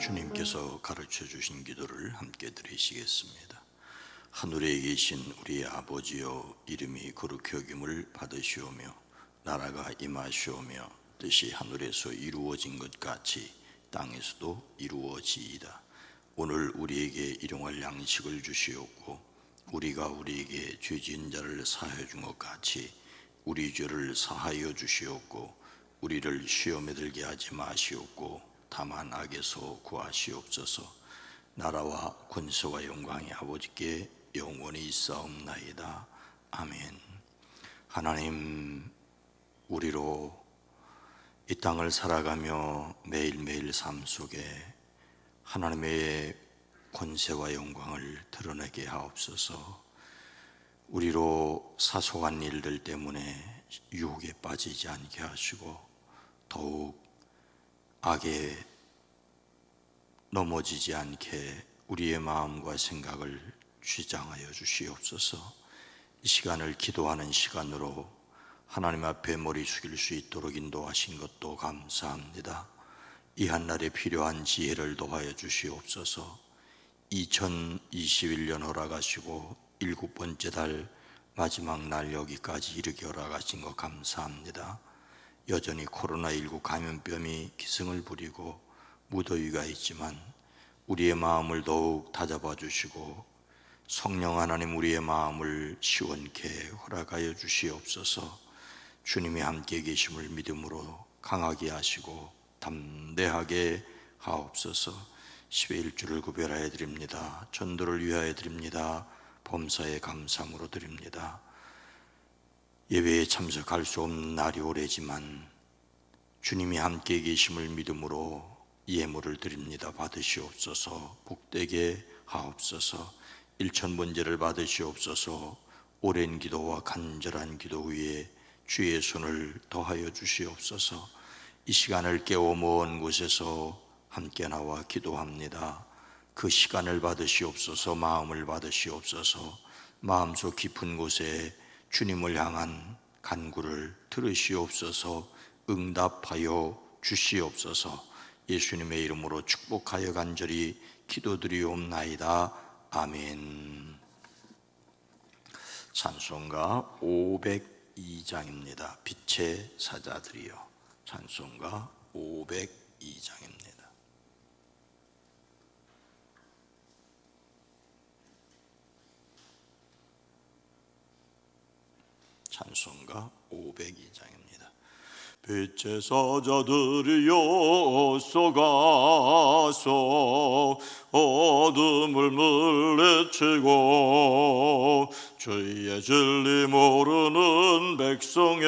주님께서 가르쳐 주신 기도를 함께 드리시겠습니다. 하늘에 계신 우리 아버지여, 이름이 거룩히 여김을 받으시오며 나라가 임하시오며 뜻이 하늘에서 이루어진 것 같이 땅에서도 이루어지이다. 오늘 우리에게 일용할 양식을 주시옵고 우리가 우리에게 죄 지은 자를 사하여 준 것 같이 우리 죄를 사하여 주시옵고 우리를 시험에 들게 하지 마시옵고 다만 악에서 구하시옵소서. 나라와 권세와 영광이 아버지께 영원히 있사옵나이다. 아멘. 하나님, 우리로 이 땅을 살아가며 매일매일 삶 속에 하나님의 권세와 영광을 드러내게 하옵소서. 우리로 사소한 일들 때문에 유혹에 빠지지 않게 하시고 더욱 악에 넘어지지 않게 우리의 마음과 생각을 쥐장하여 주시옵소서. 이 시간을 기도하는 시간으로 하나님 앞에 머리 숙일 수 있도록 인도하신 것도 감사합니다. 이 한날에 필요한 지혜를 더하여 주시옵소서. 2021년 허락하시고 7번째 달 마지막 날 여기까지 이르게 허락하신 것 감사합니다. 여전히 코로나19 감염병이 기승을 부리고 무더위가 있지만 우리의 마음을 더욱 다잡아 주시고 성령 하나님 우리의 마음을 시원케 허락하여 주시옵소서. 주님이 함께 계심을 믿음으로 강하게 하시고 담대하게 하옵소서. 10의 1주를 구별하여 드립니다. 전도를 위하여 드립니다. 범사에 감사함으로 드립니다. 예배에 참석할 수 없는 날이 오래지만 주님이 함께 계심을 믿음으로 예물을 드립니다. 받으시옵소서. 복되게 하옵소서. 1000번제를 받으시옵소서. 오랜 기도와 간절한 기도 위에 주의 손을 더하여 주시옵소서. 이 시간을 깨워 모은 곳에서 함께 나와 기도합니다. 그 시간을 받으시옵소서. 마음을 받으시옵소서. 마음속 깊은 곳에 주님을 향한 간구를 들으시옵소서. 응답하여 주시옵소서. 예수님의 이름으로 축복하여 간절히 기도드리옵나이다. 아멘. 찬송가 502장입니다. 빛의 사자들이여. 찬송가 502장입니다. 찬송가 502장입니다. 빛의 사자들이여 쏘가서 어둠을 물리치고 주의 진리 모르는 백성에게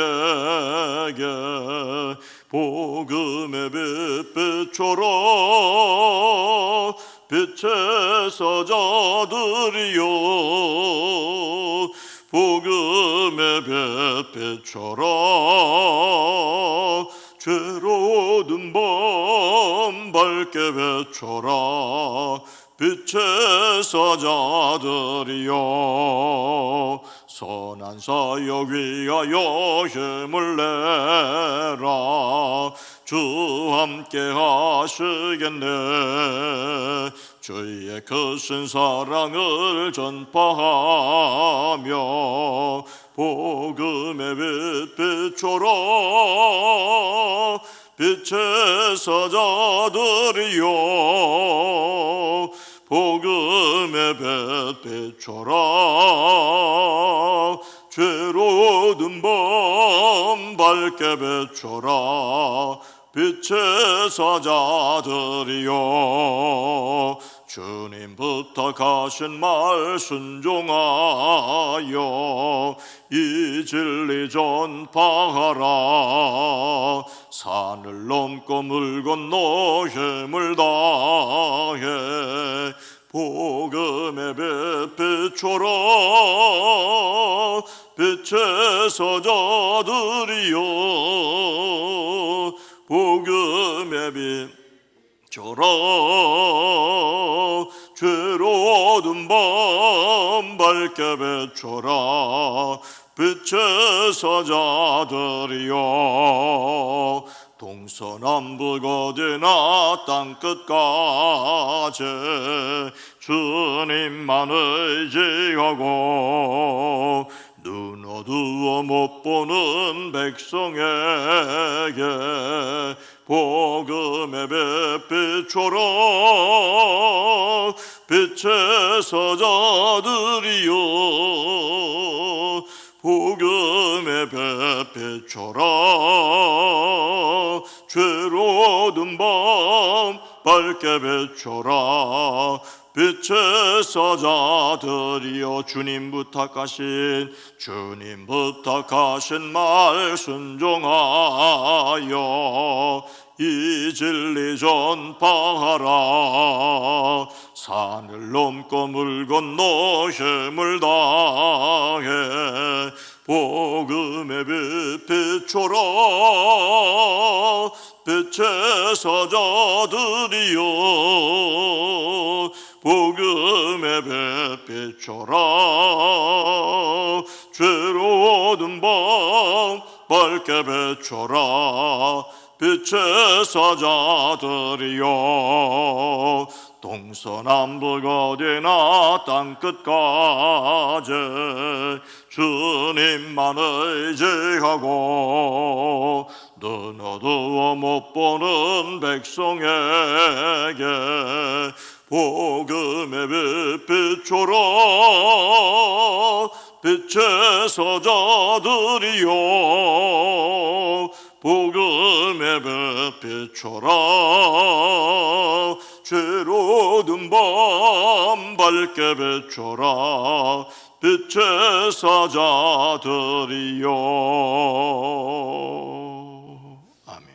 복음의 빛 비춰라. 빛의 사자들이여 복음의 빛 비춰라. 죄로 든 밤 밝게 비춰라. 빛의 사자들이여 선한 사역 위하여 힘을 내라. 주 함께 하시겠네. 주의 크신 사랑을 전파하며 복음의 빛 비춰라. 빛의 사자들이여 복음의 빛 비춰라. 죄로 든 밤 밝게 비춰라. 빛의 사자들이여 주님 부탁하신 말 순종하여 이 진리 전파하라. 산을 넘고 물 건너 힘을 다해 복음의 빛 비춰라. 빛의 사자들이여 복음의 빛 비춰라. 죄로 어두운 밤 밝게 비춰라. 빛의 사자들이여 동서남북 어디나 땅끝까지 주님만 의지하고 눈 어두워 못 보는 백성에게 복음의 빛비춰라. 빛의 사자들이여 복음의 빛비춰라. 죄로든 밤 밝게 비춰라. 빛의 사자들이여 주님 부탁하신 말 순종하여 이 진리 전파하라. 산을 넘고 물 건너 힘을 다해 복음의 빛 비춰라. 빛의 사자들이여 복음의 빛 비춰라. 죄로든 밤 밝게 비춰라. 빛의 사자들이여 동서남북 어디나 땅끝까지 주님만 의지하고 눈 어두워 못 보는 백성에게 복음의 빛 비춰라. 빛의 사자들이여 복음의 빛 비춰라. 죄로든 밤 밝게 비춰라. 빛의 사자들이여. 아멘.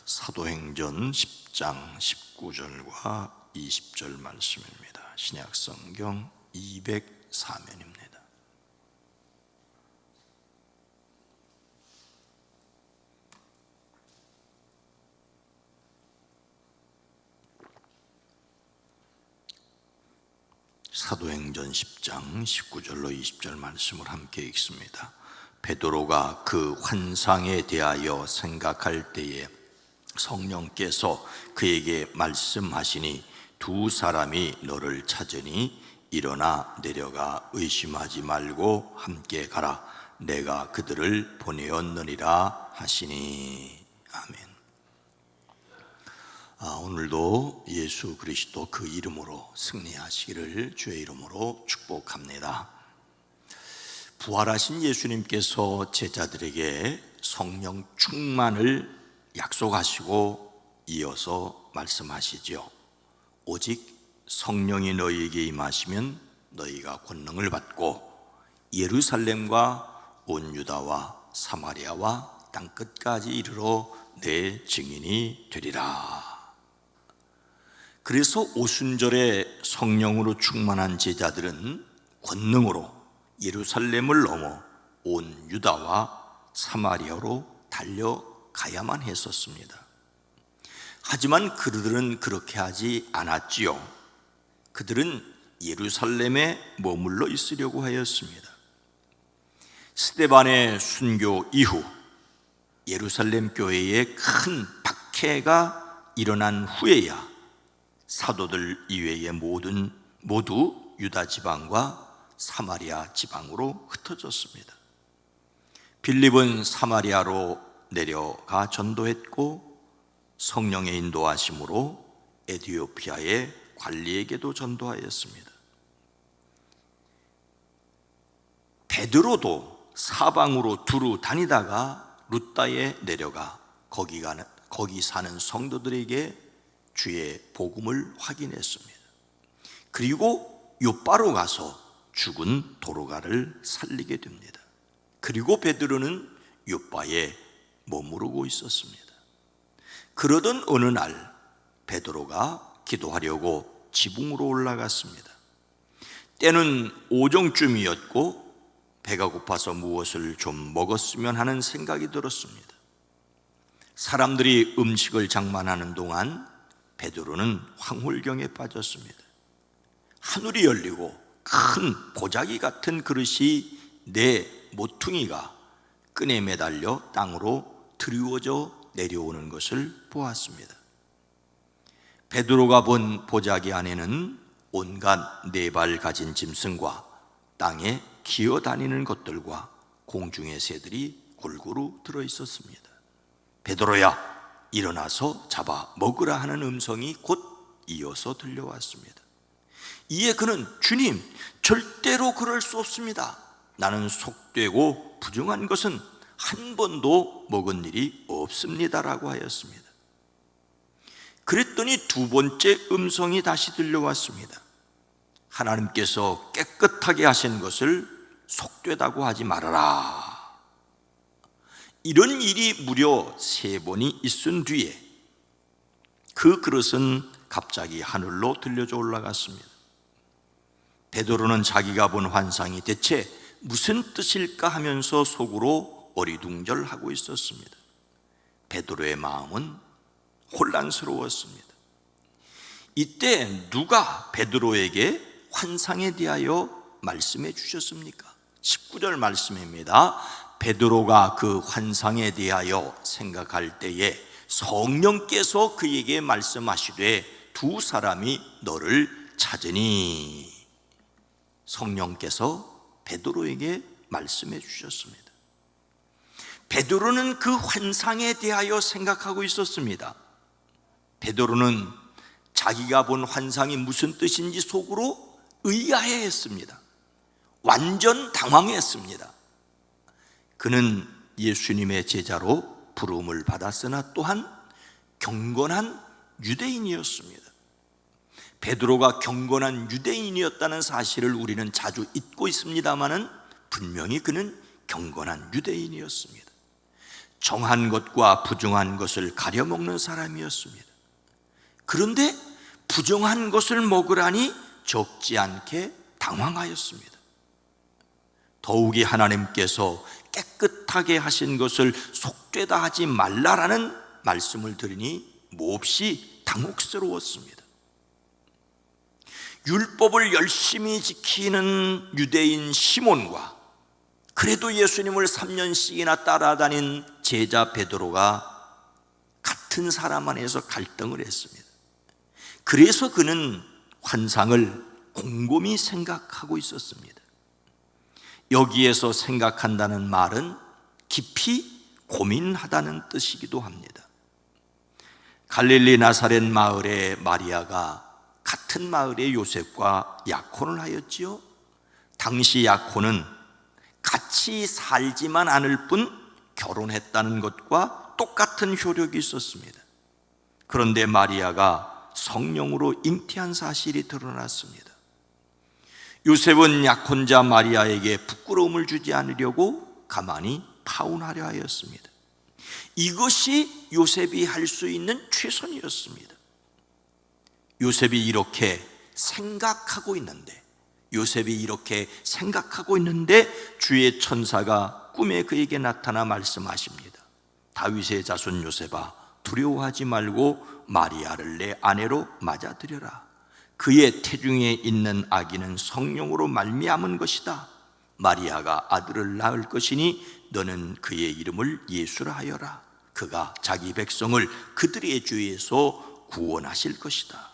사도행전 10장 19절과 20절 말씀입니다. 신약성경 204면입니다. 사도행전 10장 19절로 20절 말씀을 함께 읽습니다. 베드로가 그 환상에 대하여 생각할 때에 성령께서 그에게 말씀하시니 두 사람이 너를 찾으니 일어나 내려가 의심하지 말고 함께 가라. 내가 그들을 보내었느니라 하시니. 아멘. 오늘도 예수 그리스도 그 이름으로 승리하시기를 주의 이름으로 축복합니다. 부활하신 예수님께서 제자들에게 성령 충만을 약속하시고 이어서 말씀하시죠. 오직 성령이 너희에게 임하시면 너희가 권능을 받고 예루살렘과 온 유다와 사마리아와 땅끝까지 이르러 내 증인이 되리라. 그래서 오순절에 성령으로 충만한 제자들은 권능으로 예루살렘을 넘어 온 유다와 사마리아로 달려가야만 했었습니다. 하지만 그들은 그렇게 하지 않았지요. 그들은 예루살렘에 머물러 있으려고 하였습니다. 스데반의 순교 이후 예루살렘 교회에 큰 박해가 일어난 후에야 사도들 이외의 모두 유다 지방과 사마리아 지방으로 흩어졌습니다. 빌립은 사마리아로 내려가 전도했고 성령의 인도하심으로 에티오피아의 관리에게도 전도하였습니다. 베드로도 사방으로 두루 다니다가 루다에 내려가 거기 사는 성도들에게 주의 복음을 확인했습니다. 그리고 요바로 가서 죽은 도로가를 살리게 됩니다. 그리고 베드로는 요바에 머무르고 있었습니다. 그러던 어느 날 베드로가 기도하려고 지붕으로 올라갔습니다. 때는 오정쯤이었고 배가 고파서 무엇을 좀 먹었으면 하는 생각이 들었습니다. 사람들이 음식을 장만하는 동안 베드로는 황홀경에 빠졌습니다. 하늘이 열리고 큰 보자기 같은 그릇이 네 모퉁이가 끈에 매달려 땅으로 드리워져 내려오는 것을 보았습니다. 베드로가 본 보자기 안에는 온갖 네 발 가진 짐승과 땅에 기어다니는 것들과 공중의 새들이 골고루 들어있었습니다. 베드로야, 일어나서 잡아 먹으라 하는 음성이 곧 이어서 들려왔습니다. 이에 그는 주님, 절대로 그럴 수 없습니다. 나는 속되고 부정한 것은 한 번도 먹은 일이 없습니다라고 하였습니다. 그랬더니 두 번째 음성이 다시 들려왔습니다. 하나님께서 깨끗하게 하신 것을 속되다고 하지 말아라. 이런 일이 무려 3번이 있은 뒤에 그 그릇은 갑자기 하늘로 들려져 올라갔습니다. 베드로는 자기가 본 환상이 대체 무슨 뜻일까 하면서 속으로 어리둥절하고 있었습니다. 베드로의 마음은 혼란스러웠습니다. 이때 누가 베드로에게 환상에 대하여 말씀해 주셨습니까? 19절 말씀입니다. 베드로가 그 환상에 대하여 생각할 때에 성령께서 그에게 말씀하시되 두 사람이 너를 찾으니. 성령께서 베드로에게 말씀해 주셨습니다. 베드로는 그 환상에 대하여 생각하고 있었습니다. 베드로는 자기가 본 환상이 무슨 뜻인지 속으로 의아해했습니다. 완전 당황했습니다. 그는 예수님의 제자로 부름을 받았으나 또한 경건한 유대인이었습니다. 베드로가 경건한 유대인이었다는 사실을 우리는 자주 잊고 있습니다마는 분명히 그는 경건한 유대인이었습니다. 정한 것과 부정한 것을 가려먹는 사람이었습니다. 그런데 부정한 것을 먹으라니 적지 않게 당황하였습니다. 더욱이 하나님께서 깨끗하게 하신 것을 속되다 하지 말라라는 말씀을 들으니 몹시 당혹스러웠습니다. 율법을 열심히 지키는 유대인 시몬과 그래도 예수님을 3년씩이나 따라다닌 제자 베드로가 같은 사람 안에서 갈등을 했습니다. 그래서 그는 환상을 곰곰이 생각하고 있었습니다. 여기에서 생각한다는 말은 깊이 고민하다는 뜻이기도 합니다. 갈릴리 나사렛 마을의 마리아가 같은 마을의 요셉과 약혼을 하였지요. 당시 약혼은 같이 살지만 않을 뿐 결혼했다는 것과 똑같은 효력이 있었습니다. 그런데 마리아가 성령으로 잉태한 사실이 드러났습니다. 요셉은 약혼자 마리아에게 부끄러움을 주지 않으려고 가만히 파혼하려 하였습니다. 이것이 요셉이 할 수 있는 최선이었습니다. 요셉이 이렇게 생각하고 있는데 주의 천사가 꿈에 그에게 나타나 말씀하십니다. 다윗의 자손 요셉아, 두려워하지 말고 마리아를 내 아내로 맞아들여라. 그의 태중에 있는 아기는 성령으로 말미암은 것이다. 마리아가 아들을 낳을 것이니 너는 그의 이름을 예수라 하여라. 그가 자기 백성을 그들의 죄에서 구원하실 것이다.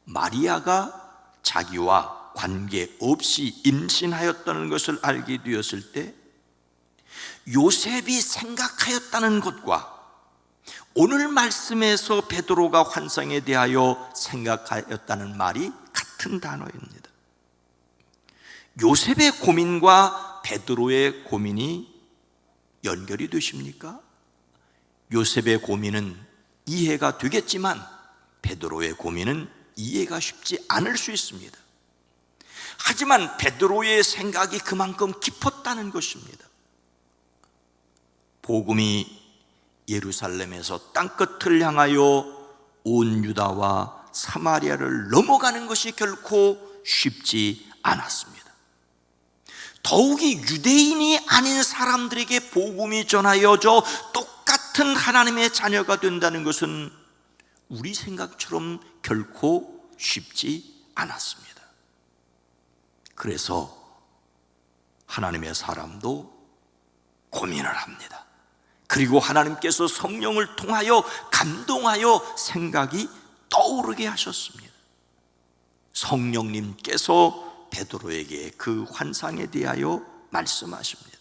마리아가 자기와 관계없이 임신하였다는 것을 알게 되었을 때 요셉이 생각하였다는 것과 오늘 말씀에서 베드로가 환상에 대하여 생각하였다는 말이 같은 단어입니다. 요셉의 고민과 베드로의 고민이 연결이 되십니까? 요셉의 고민은 이해가 되겠지만 베드로의 고민은 이해가 쉽지 않을 수 있습니다. 하지만 베드로의 생각이 그만큼 깊었다는 것입니다. 복음이 예루살렘에서 땅끝을 향하여 온 유다와 사마리아를 넘어가는 것이 결코 쉽지 않았습니다. 더욱이 유대인이 아닌 사람들에게 복음이 전하여져 똑같은 하나님의 자녀가 된다는 것은 우리 생각처럼 결코 쉽지 않았습니다. 그래서 하나님의 사람도 고민을 합니다. 그리고 하나님께서 성령을 통하여 감동하여 생각이 떠오르게 하셨습니다. 성령님께서 베드로에게 그 환상에 대하여 말씀하십니다.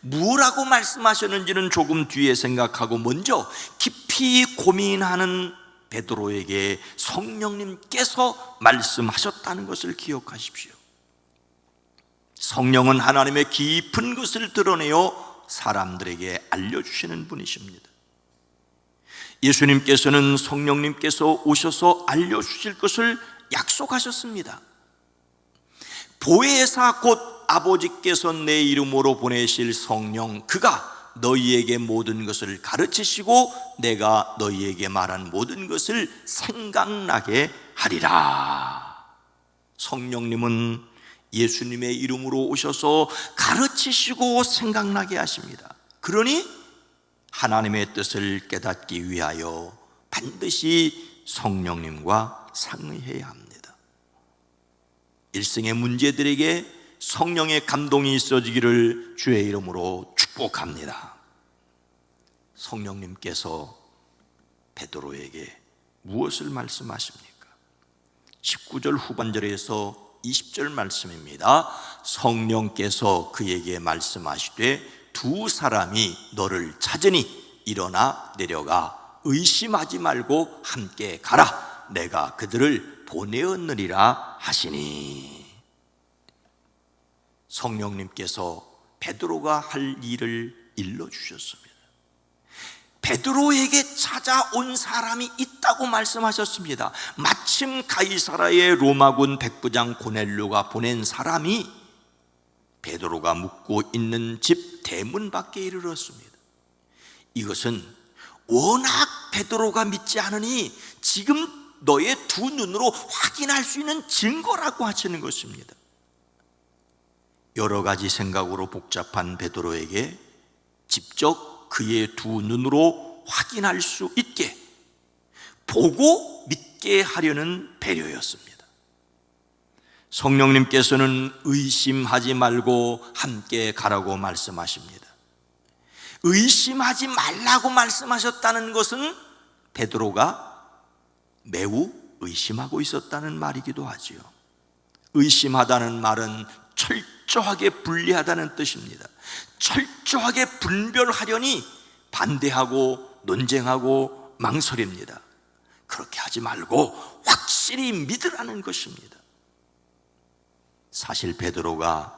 무엇라고 말씀하셨는지는 조금 뒤에 생각하고 먼저 깊이 고민하는 베드로에게 성령님께서 말씀하셨다는 것을 기억하십시오. 성령은 하나님의 깊은 것을 드러내어 사람들에게 알려주시는 분이십니다. 예수님께서는 성령님께서 오셔서 알려주실 것을 약속하셨습니다. 보혜사 곧 아버지께서 내 이름으로 보내실 성령, 그가 너희에게 모든 것을 가르치시고 내가 너희에게 말한 모든 것을 생각나게 하리라. 성령님은 예수님의 이름으로 오셔서 가르치시고 생각나게 하십니다. 그러니 하나님의 뜻을 깨닫기 위하여 반드시 성령님과 상의해야 합니다. 일생의 문제들에게 성령의 감동이 있어지기를 주의 이름으로 축복합니다. 성령님께서 베드로에게 무엇을 말씀하십니까? 19절 후반절에서 20절 말씀입니다. 성령께서 그에게 말씀하시되 두 사람이 너를 찾으니 일어나 내려가 의심하지 말고 함께 가라. 내가 그들을 보내었느니라 하시니. 성령님께서 베드로가 할 일을 일러주셨습니다. 베드로에게 찾아온 사람이 있다고 말씀하셨습니다. 마침 가이사라의 로마군 백부장 고넬료가 보낸 사람이 베드로가 묵고 있는 집 대문 밖에 이르렀습니다. 이것은 워낙 베드로가 믿지 않으니 지금 너의 두 눈으로 확인할 수 있는 증거라고 하시는 것입니다. 여러 가지 생각으로 복잡한 베드로에게 직접 그의 두 눈으로 확인할 수 있게 보고 믿게 하려는 배려였습니다. 성령님께서는 의심하지 말고 함께 가라고 말씀하십니다. 의심하지 말라고 말씀하셨다는 것은 베드로가 매우 의심하고 있었다는 말이기도 하지요. 의심하다는 말은 철저하게 분리하다는 뜻입니다. 철저하게 분별하려니 반대하고 논쟁하고 망설입니다. 그렇게 하지 말고 확실히 믿으라는 것입니다. 사실 베드로가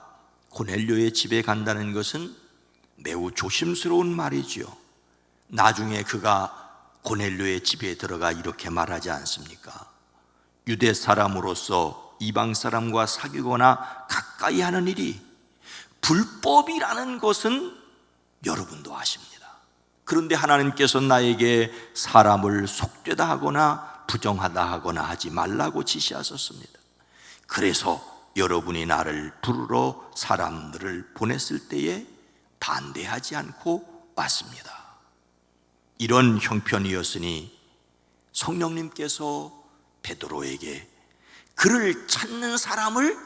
고넬료의 집에 간다는 것은 매우 조심스러운 말이지요. 나중에 그가 고넬료의 집에 들어가 이렇게 말하지 않습니까? 유대 사람으로서 이방 사람과 사귀거나 가까이 하는 일이 불법이라는 것은 여러분도 아십니다. 그런데 하나님께서 나에게 사람을 속되다 하거나 부정하다 하거나 하지 말라고 지시하셨습니다. 그래서 여러분이 나를 부르러 사람들을 보냈을 때에 반대하지 않고 왔습니다. 이런 형편이었으니 성령님께서 베드로에게 그를 찾는 사람을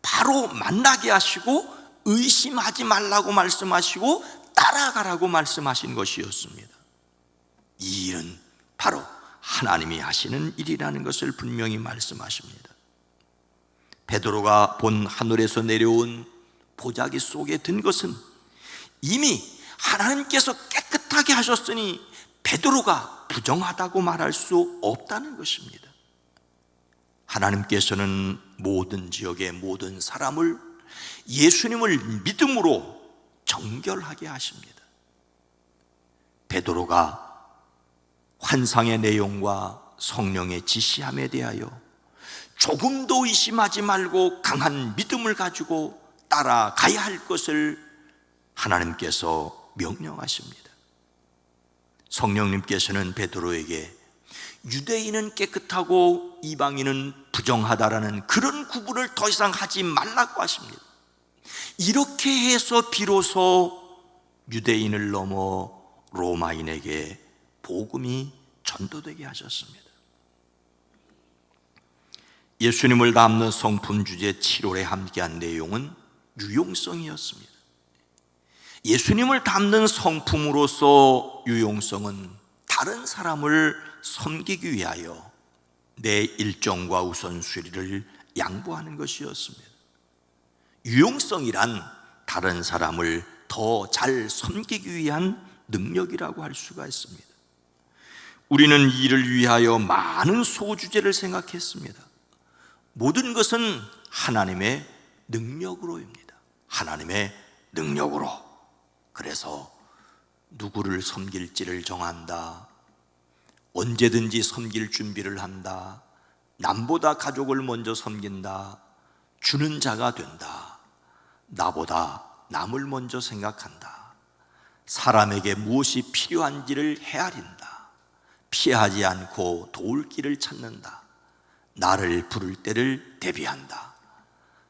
바로 만나게 하시고 의심하지 말라고 말씀하시고 따라가라고 말씀하신 것이었습니다. 이 일은 바로 하나님이 하시는 일이라는 것을 분명히 말씀하십니다. 베드로가 본 하늘에서 내려온 보자기 속에 든 것은 이미 하나님께서 깨끗하게 하셨으니 베드로가 부정하다고 말할 수 없다는 것입니다. 하나님께서는 모든 지역의 모든 사람을 예수님을 믿음으로 정결하게 하십니다. 베드로가 환상의 내용과 성령의 지시함에 대하여 조금도 의심하지 말고 강한 믿음을 가지고 따라가야 할 것을 하나님께서 명령하십니다. 성령님께서는 베드로에게 유대인은 깨끗하고 이방인은 부정하다라는 그런 구분을 더 이상 하지 말라고 하십니다. 이렇게 해서 비로소 유대인을 넘어 로마인에게 복음이 전도되게 하셨습니다. 예수님을 담는 성품 주제 7월에 함께한 내용은 유용성이었습니다. 예수님을 닮는 성품으로서 유용성은 다른 사람을 섬기기 위하여 내 일정과 우선순위를 양보하는 것이었습니다. 유용성이란 다른 사람을 더 잘 섬기기 위한 능력이라고 할 수가 있습니다. 우리는 이를 위하여 많은 소주제를 생각했습니다. 모든 것은 하나님의 능력으로입니다. 하나님의 능력으로. 그래서 누구를 섬길지를 정한다. 언제든지 섬길 준비를 한다. 남보다 가족을 먼저 섬긴다. 주는 자가 된다. 나보다 남을 먼저 생각한다. 사람에게 무엇이 필요한지를 헤아린다. 피하지 않고 도울 길을 찾는다. 나를 부를 때를 대비한다.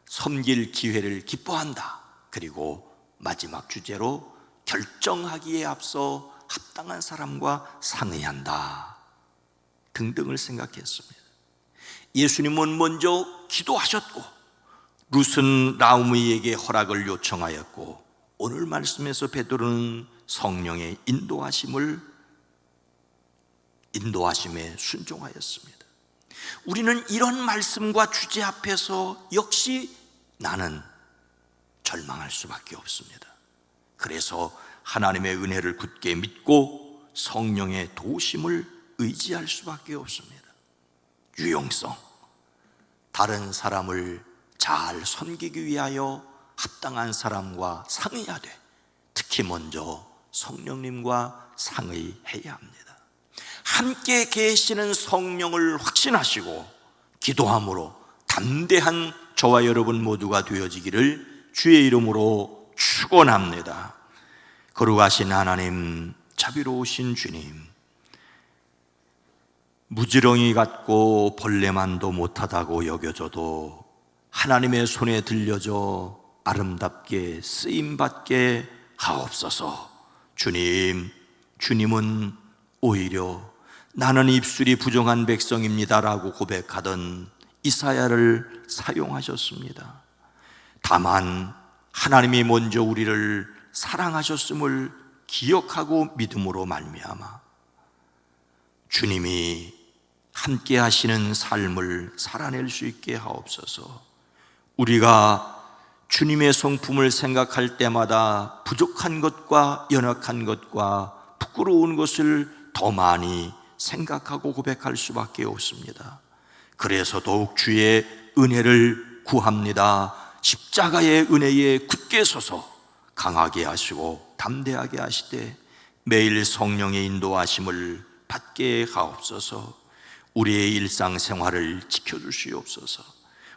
섬길 기회를 기뻐한다. 그리고 마지막 주제로 결정하기에 앞서 합당한 사람과 상의한다 등등을 생각했습니다. 예수님은 먼저 기도하셨고 룻은 나오미에게 허락을 요청하였고 오늘 말씀에서 베드로는 성령의 인도하심에 순종하였습니다. 우리는 이런 말씀과 주제 앞에서 역시 나는 절망할 수밖에 없습니다. 그래서 하나님의 은혜를 굳게 믿고 성령의 도우심을 의지할 수밖에 없습니다. 유용성, 다른 사람을 잘 섬기기 위하여 합당한 사람과 상의하되 특히 먼저 성령님과 상의해야 합니다. 함께 계시는 성령을 확신하시고 기도함으로 담대한 저와 여러분 모두가 되어지기를 주의 이름으로 축원합니다. 거룩하신 하나님, 자비로우신 주님, 무지렁이 같고 벌레만도 못하다고 여겨져도 하나님의 손에 들려져 아름답게 쓰임받게 하옵소서. 주님은 오히려 나는 입술이 부정한 백성입니다라고 고백하던 이사야를 사용하셨습니다. 다만 하나님이 먼저 우리를 사랑하셨음을 기억하고 믿음으로 말미암아 주님이 함께 하시는 삶을 살아낼 수 있게 하옵소서. 우리가 주님의 성품을 생각할 때마다 부족한 것과 연약한 것과 부끄러운 것을 더 많이 생각하고 고백할 수밖에 없습니다. 그래서 더욱 주의 은혜를 구합니다. 십자가의 은혜에 굳게 서서 강하게 하시고 담대하게 하시되 매일 성령의 인도하심을 받게 하옵소서. 우리의 일상생활을 지켜주시옵소서.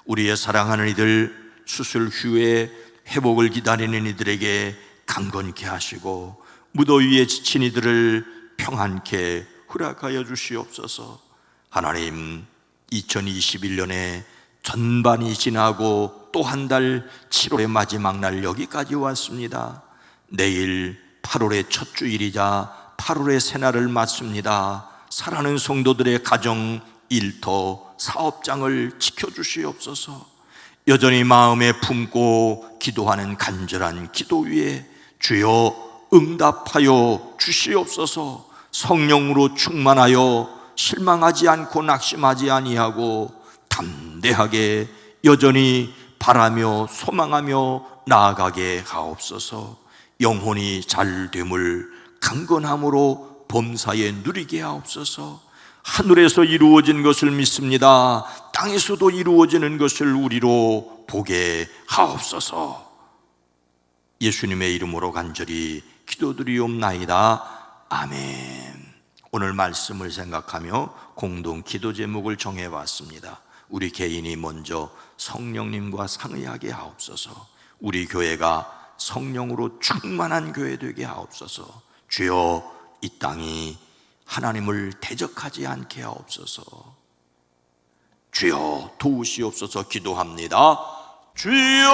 우리의 사랑하는 이들 수술 후에 회복을 기다리는 이들에게 강건케 하시고 무더위에 지친 이들을 평안케 허락하여 주시옵소서. 하나님, 2021년에 전반이 지나고 또 한 달 7월의 마지막 날 여기까지 왔습니다. 내일 8월의 첫 주일이자 8월의 새날을 맞습니다. 사랑하는 성도들의 가정, 일터, 사업장을 지켜주시옵소서. 여전히 마음에 품고 기도하는 간절한 기도 위에 주여 응답하여 주시옵소서. 성령으로 충만하여 실망하지 않고 낙심하지 아니하고 담대하게 여전히 바라며 소망하며 나아가게 하옵소서. 영혼이 잘됨을 강건함으로 범사에 누리게 하옵소서. 하늘에서 이루어진 것을 믿습니다. 땅에서도 이루어지는 것을 우리로 보게 하옵소서. 예수님의 이름으로 간절히 기도드리옵나이다. 아멘. 오늘 말씀을 생각하며 공동 기도 제목을 정해봤습니다. 우리 개인이 먼저 성령님과 상의하게 하옵소서. 우리 교회가 성령으로 충만한 교회 되게 하옵소서. 주여, 이 땅이 하나님을 대적하지 않게 하옵소서. 주여 도우시옵소서. 기도합니다. 주여